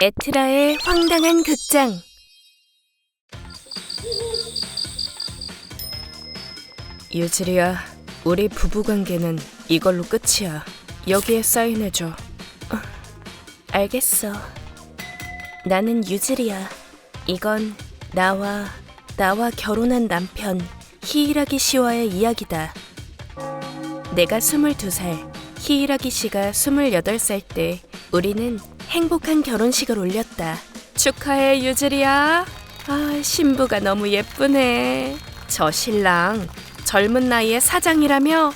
에트라의 황당한 극장. 유지리야, 우리 부부관계는 이걸로 끝이야. 여기에 사인해줘. 알겠어. 나는 유지리야. 이건 나와 결혼한 남편 히이라기 씨와의 이야기다. 내가 22살, 히이라기 씨가 28살 때 우리는 행복한 결혼식을 올렸다. 축하해, 유지리야. 신부가 너무 예쁘네. 저 신랑 젊은 나이에 사장이라며?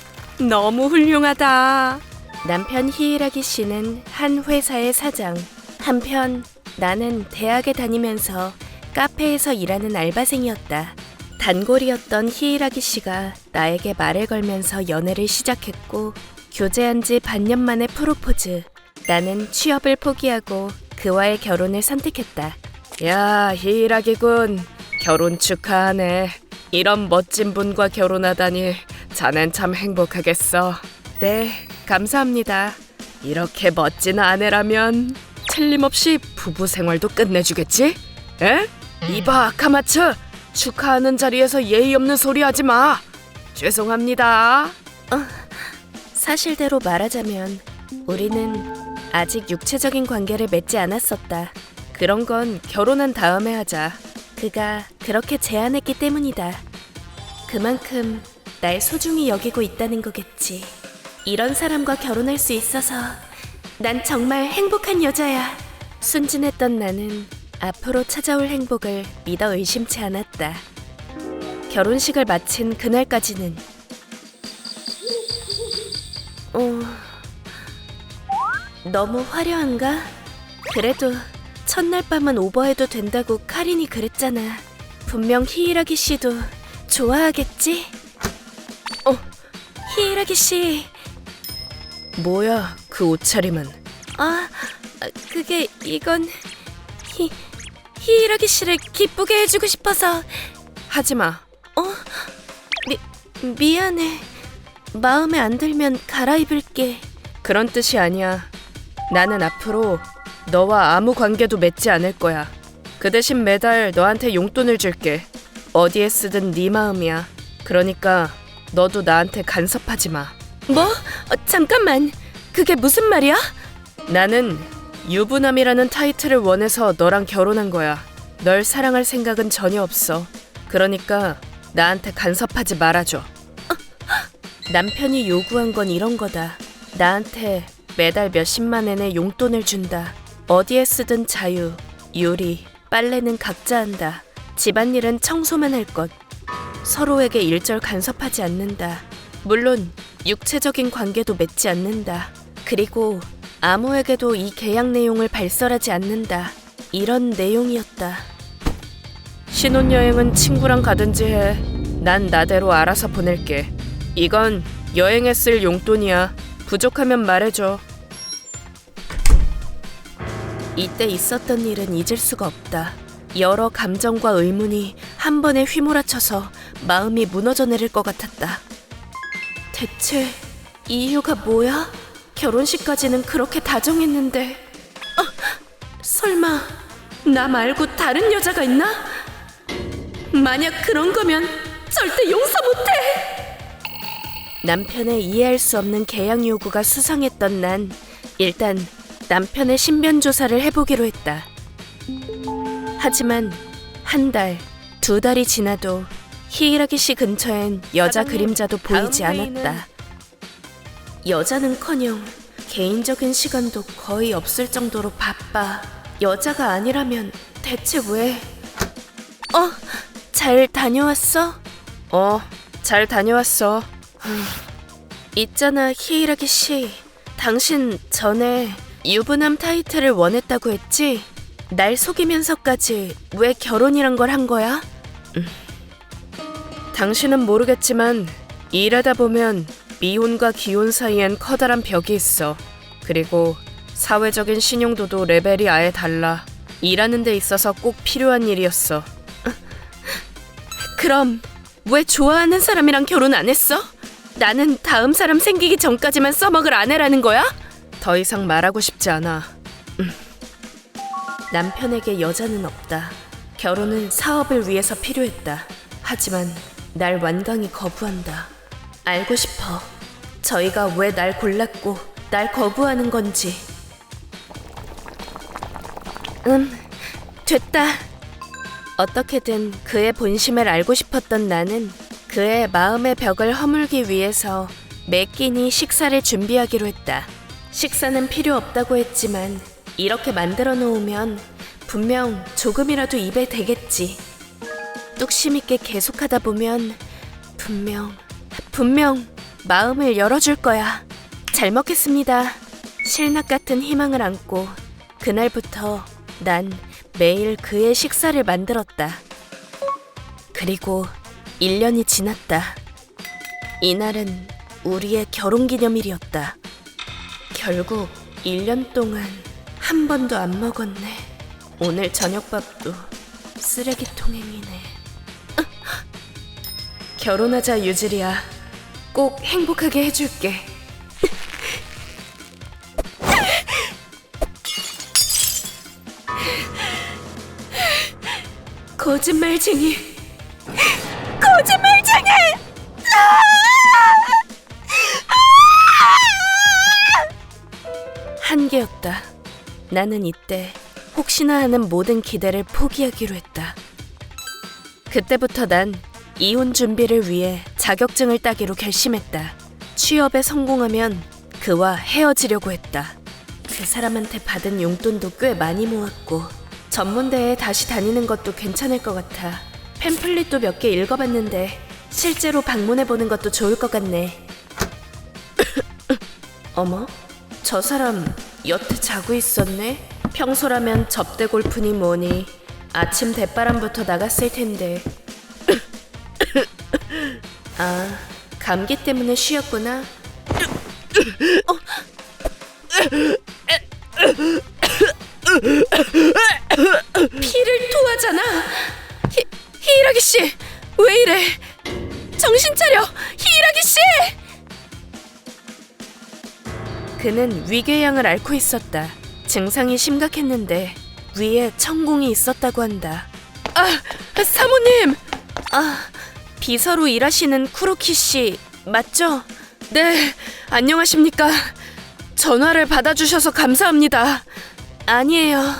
너무 훌륭하다. 남편 히이라기 씨는 한 회사의 사장. 한편 나는 대학에 다니면서 카페에서 일하는 알바생이었다. 단골이었던 히이라기 씨가 나에게 말을 걸면서 연애를 시작했고, 교제한 지 반년 만에 프로포즈. 나는 취업을 포기하고 그와의 결혼을 선택했다. 야, 히이라기군. 결혼 축하하네. 이런 멋진 분과 결혼하다니 자넨 참 행복하겠어. 네, 감사합니다. 이렇게 멋진 아내라면 틀림없이 부부 생활도 끝내주겠지? 에? 이봐, 카마츠. 축하하는 자리에서 예의 없는 소리 하지 마. 죄송합니다. 사실대로 말하자면 우리는 아직 육체적인 관계를 맺지 않았었다. 그런 건 결혼한 다음에 하자. 그가 그렇게 제안했기 때문이다. 그만큼 날 소중히 여기고 있다는 거겠지. 이런 사람과 결혼할 수 있어서 난 정말 행복한 여자야. 순진했던 나는 앞으로 찾아올 행복을 믿어 의심치 않았다. 결혼식을 마친 그날까지는 너무 화려한가? 그래도 첫날 밤은 오버해도 된다고 카린이 그랬잖아. 분명 히이라기 씨도 좋아하겠지? 히이라기 씨. 뭐야, 그 옷차림은? 그게 이건 히이라기 씨를 기쁘게 해주고 싶어서. 하지마. 미안해. 마음에 안 들면 갈아입을게. 그런 뜻이 아니야. 나는 앞으로 너와 아무 관계도 맺지 않을 거야. 그 대신 매달 너한테 용돈을 줄게. 어디에 쓰든 네 마음이야. 그러니까 너도 나한테 간섭하지 마. 뭐? 잠깐만. 그게 무슨 말이야? 나는 유부남이라는 타이틀을 원해서 너랑 결혼한 거야. 널 사랑할 생각은 전혀 없어. 그러니까 나한테 간섭하지 말아줘. 남편이 요구한 건 이런 거다. 나한테 매달 몇십만 엔의 용돈을 준다. 어디에 쓰든 자유, 요리, 빨래는 각자 한다. 집안일은 청소만 할 것. 서로에게 일절 간섭하지 않는다. 물론 육체적인 관계도 맺지 않는다. 그리고 아무에게도 이 계약 내용을 발설하지 않는다. 이런 내용이었다. 신혼여행은 친구랑 가든지 해. 난 나대로 알아서 보낼게. 이건 여행에 쓸 용돈이야. 부족하면 말해줘. 이때 있었던 일은 잊을 수가 없다. 여러 감정과 의문이 한 번에 휘몰아쳐서 마음이 무너져 내릴 것 같았다. 대체 이유가 뭐야? 결혼식까지는 그렇게 다정했는데. 설마 나 말고 다른 여자가 있나? 만약 그런 거면 절대 용서 못해! 남편의 이해할 수 없는 계약 요구가 수상했던 난 일단 남편의 신변 조사를 해보기로 했다. 하지만 한 달, 2달이 지나도 히이라기 씨 근처엔 여자 그림자도 보이지 않았다. 여자는커녕 개인적인 시간도 거의 없을 정도로 바빠. 여자가 아니라면 대체 왜? 잘 다녀왔어? 잘 다녀왔어. 있잖아, 히이라기 씨. 당신 전에 유부남 타이틀을 원했다고 했지? 날 속이면서까지 왜 결혼이란 걸 한 거야? 당신은 모르겠지만 일하다 보면 미혼과 기혼 사이엔 커다란 벽이 있어. 그리고 사회적인 신용도도 레벨이 아예 달라. 일하는 데 있어서 꼭 필요한 일이었어. 그럼 왜 좋아하는 사람이랑 결혼 안 했어? 나는 다음 사람 생기기 전까지만 써먹을 아내라는 거야? 더 이상 말하고 싶지 않아. 남편에게 여자는 없다. 결혼은 사업을 위해서 필요했다. 하지만 날 완강히 거부한다. 알고 싶어. 저희가 왜 날 골랐고 날 거부하는 건지. 됐다. 어떻게든 그의 본심을 알고 싶었던 나는 그의 마음의 벽을 허물기 위해서 매 끼니 식사를 준비하기로 했다. 식사는 필요 없다고 했지만 이렇게 만들어 놓으면 분명 조금이라도 입에 대겠지. 뚝심 있게 계속하다 보면 분명 마음을 열어줄 거야. 잘 먹겠습니다. 실낱 같은 희망을 안고 그날부터 난 매일 그의 식사를 만들었다. 그리고 1년이 지났다. 이날은 우리의 결혼기념일이었다. 결국 1년 동안 한 번도 안 먹었네. 오늘 저녁밥도 쓰레기통행이네. 결혼하자 유지리야. 꼭 행복하게 해줄게. 거짓말쟁이. 거짓말쟁이! 한계였다. 나는 이때 혹시나 하는 모든 기대를 포기하기로 했다. 그때부터 난 이혼 준비를 위해 자격증을 따기로 결심했다. 취업에 성공하면 그와 헤어지려고 했다. 그 사람한테 받은 용돈도 꽤 많이 모았고 전문대에 다시 다니는 것도 괜찮을 것 같아. 팸플릿도 몇 개 읽어봤는데 실제로 방문해보는 것도 좋을 것 같네. 어머? 저 사람 여태 자고 있었네? 평소라면 접대 골프니 뭐니 아침 대바람부터 나갔을 텐데. 아, 감기 때문에 쉬었구나. 피를 토하잖아. 히이라기 씨, 왜 이래? 정신 차려, 히이라기 씨! 그는 위궤양을 앓고 있었다. 증상이 심각했는데 위에 천공이 있었다고 한다. 아, 사모님! 아, 비서로 일하시는 쿠로키 씨 맞죠? 네, 안녕하십니까? 전화를 받아주셔서 감사합니다. 아니에요.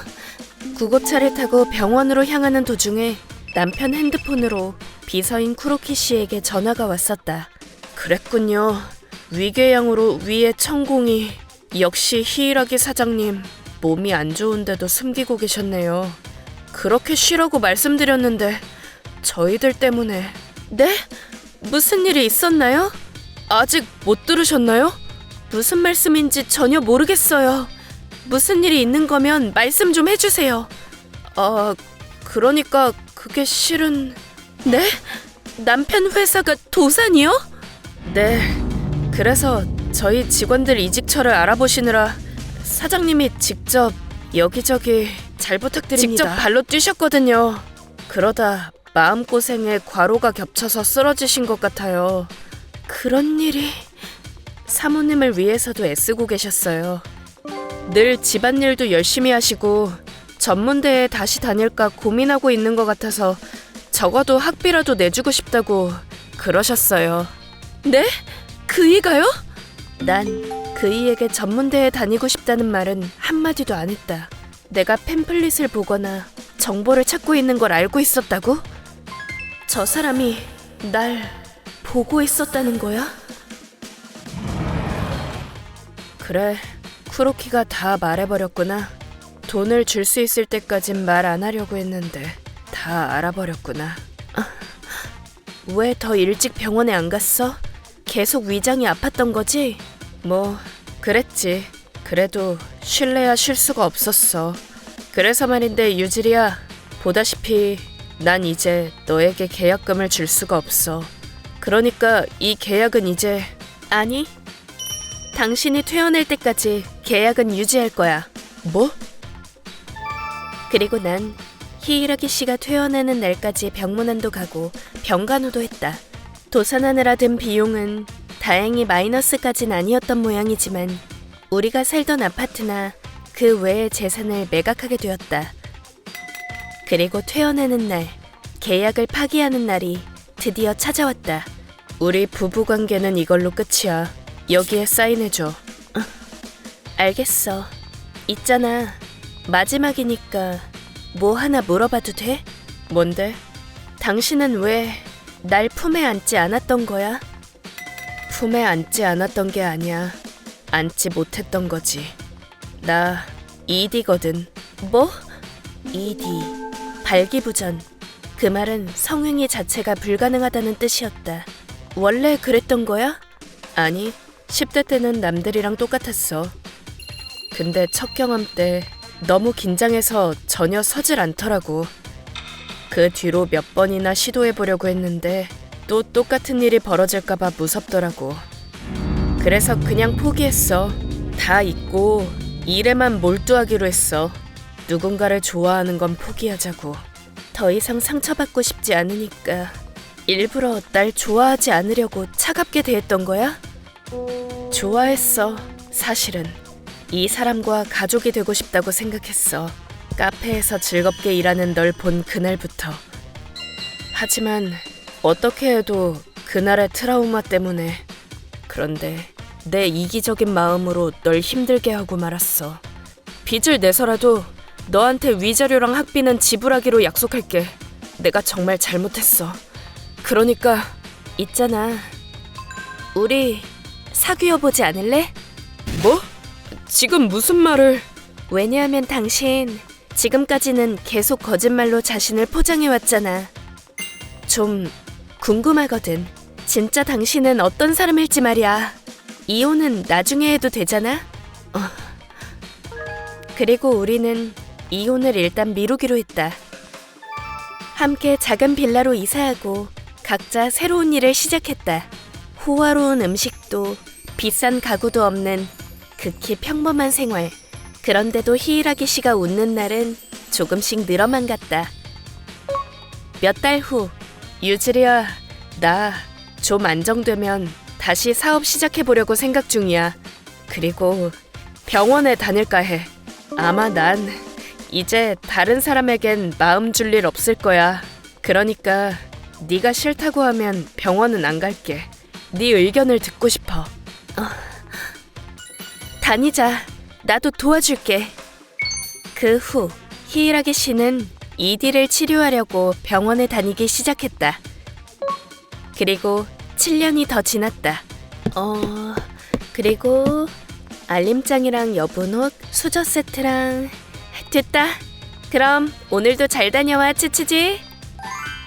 구급차를 타고 병원으로 향하는 도중에 남편 핸드폰으로 비서인 쿠로키 씨에게 전화가 왔었다. 그랬군요. 위궤양으로 위에 천공이. 역시 히이라기 사장님, 몸이 안 좋은데도 숨기고 계셨네요. 그렇게 쉬라고 말씀드렸는데 저희들 때문에. 네? 무슨 일이 있었나요? 아직 못 들으셨나요? 무슨 말씀인지 전혀 모르겠어요. 무슨 일이 있는 거면 말씀 좀 해주세요. 그러니까 그게 실은... 네? 남편 회사가 도산이요? 네, 그래서 저희 직원들 이직처를 알아보시느라 사장님이 직접 여기저기 잘 부탁드립니다. 직접 발로 뛰셨거든요. 그러다 마음고생에 과로가 겹쳐서 쓰러지신 것 같아요. 그런 일이... 사모님을 위해서도 애쓰고 계셨어요. 늘 집안일도 열심히 하시고 전문대에 다시 다닐까 고민하고 있는 것 같아서 적어도 학비라도 내주고 싶다고 그러셨어요. 네? 그이가요? 난 그이에게 전문대에 다니고 싶다는 말은 한마디도 안 했다. 내가 팸플릿을 보거나 정보를 찾고 있는 걸 알고 있었다고? 저 사람이 날 보고 있었다는 거야? 그래, 쿠로키가 다 말해버렸구나. 돈을 줄 수 있을 때까진 말 안 하려고 했는데 다 알아버렸구나. 왜 더 일찍 병원에 안 갔어? 계속 위장이 아팠던 거지? 뭐 그랬지. 그래도 쉴래야 쉴 수가 없었어. 그래서 말인데 유지리야, 보다시피 난 이제 너에게 계약금을 줄 수가 없어. 그러니까 이 계약은 이제... 아니, 당신이 퇴원할 때까지 계약은 유지할 거야. 뭐? 그리고 난 히이라기 씨가 퇴원하는 날까지 병문안도 가고 병간호도 했다. 도산하느라 든 비용은 다행히 마이너스까진 아니었던 모양이지만 우리가 살던 아파트나 그 외의 재산을 매각하게 되었다. 그리고 퇴원하는 날, 계약을 파기하는 날이 드디어 찾아왔다. 우리 부부관계는 이걸로 끝이야. 여기에 사인해줘. 알겠어. 있잖아. 마지막이니까 뭐 하나 물어봐도 돼? 뭔데? 당신은 왜 날 품에 안지 않았던 거야? 품에 안지 않았던 게 아니야. 안지 못했던 거지. 나 ED거든. 뭐? ED. 발기부전. 그 말은 성행위 자체가 불가능하다는 뜻이었다. 원래 그랬던 거야? 아니, 10대 때는 남들이랑 똑같았어. 근데 첫 경험 때 너무 긴장해서 전혀 서질 않더라고. 그 뒤로 몇 번이나 시도해보려고 했는데 또 똑같은 일이 벌어질까봐 무섭더라고. 그래서 그냥 포기했어. 다 잊고 일에만 몰두하기로 했어. 누군가를 좋아하는 건 포기하자고. 더 이상 상처받고 싶지 않으니까 일부러 날 좋아하지 않으려고 차갑게 대했던 거야? 좋아했어. 사실은 이 사람과 가족이 되고 싶다고 생각했어. 카페에서 즐겁게 일하는 널 본 그날부터. 하지만 어떻게 해도 그날의 트라우마 때문에. 그런데 내 이기적인 마음으로 널 힘들게 하고 말았어. 빚을 내서라도 너한테 위자료랑 학비는 지불하기로 약속할게. 내가 정말 잘못했어. 그러니까 있잖아. 우리 사귀어보지 않을래? 뭐? 지금 무슨 말을... 왜냐하면 당신 지금까지는 계속 거짓말로 자신을 포장해왔잖아. 좀 궁금하거든. 진짜 당신은 어떤 사람일지 말이야. 이혼은 나중에 해도 되잖아? 그리고 우리는 이혼을 일단 미루기로 했다. 함께 작은 빌라로 이사하고 각자 새로운 일을 시작했다. 호화로운 음식도 비싼 가구도 없는 극히 평범한 생활. 그런데도 히이라기 씨가 웃는 날은 조금씩 늘어만 갔다. 몇 달 후, 유즈리야, 나 좀 안정되면 다시 사업 시작해보려고 생각 중이야. 그리고 병원에 다닐까 해. 아마 난 이제 다른 사람에겐 마음 줄 일 없을 거야. 그러니까 네가 싫다고 하면 병원은 안 갈게. 네 의견을 듣고 싶어. 다니자. 나도 도와줄게. 그 후 히이라기 씨는 ED를 치료하려고 병원에 다니기 시작했다. 그리고 7년이 더 지났다. 그리고 알림장이랑 여분옷, 수저 세트랑... 됐다. 그럼 오늘도 잘 다녀와, 치치지.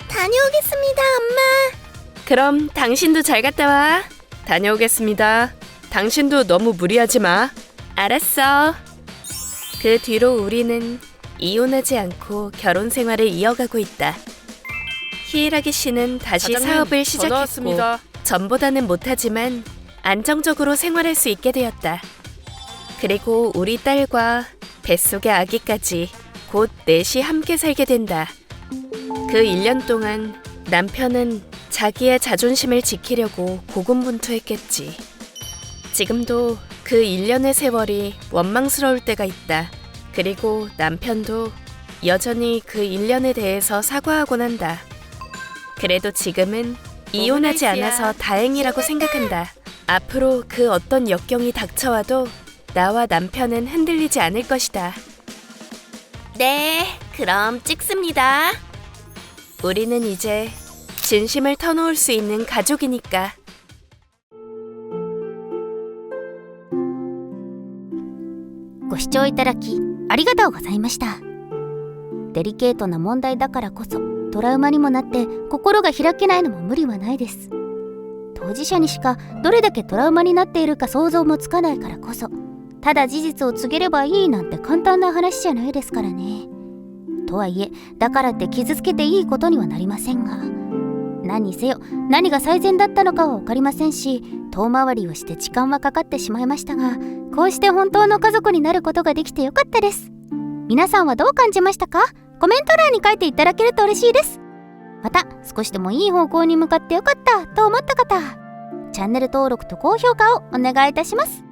다녀오겠습니다, 엄마. 그럼 당신도 잘 갔다 와. 다녀오겠습니다. 당신도 너무 무리하지 마. 알았어. 그 뒤로 우리는 이혼하지 않고 결혼 생활을 이어가고 있다. 히이라기 씨는 다시 사장님, 사업을 전화 시작했고 왔습니다. 전보다는 못하지만 안정적으로 생활할 수 있게 되었다. 그리고 우리 딸과 뱃속의 아기까지 곧 넷이 함께 살게 된다. 그 1년 동안 남편은 자기의 자존심을 지키려고 고군분투했겠지. 지금도 그 1년의 세월이 원망스러울 때가 있다. 그리고 남편도 여전히 그 1년에 대해서 사과하곤 한다. 그래도 지금은 이혼하지 않아서 다행이라고 생각한다. 앞으로 그 어떤 역경이 닥쳐와도 나와 남편은 흔들리지 않을 것이다. 네, 그럼 찍습니다. 우리는 이제 진심을 터놓을 수 있는 가족이니까.ご視聴いただきありがとうございました。デリケートな問題だからこそトラウマにもなって心が開けないのも無理はないです。当事者にしかどれだけトラウマになっているか想像もつかないからこそ、ただ事実を告げればいいなんて簡単な話じゃないですからね。とはいえ、だからって傷つけていいことにはなりませんが、何にせよ何が最善だったのかは分かりませんし、遠回りをして時間はかかってしまいましたが、こうして本当の家族になることができてよかったです。皆さんはどう感じましたか？コメント欄に書いていただけると嬉しいです。また少しでもいい方向に向かってよかったと思った方、チャンネル登録と高評価をお願いいたします。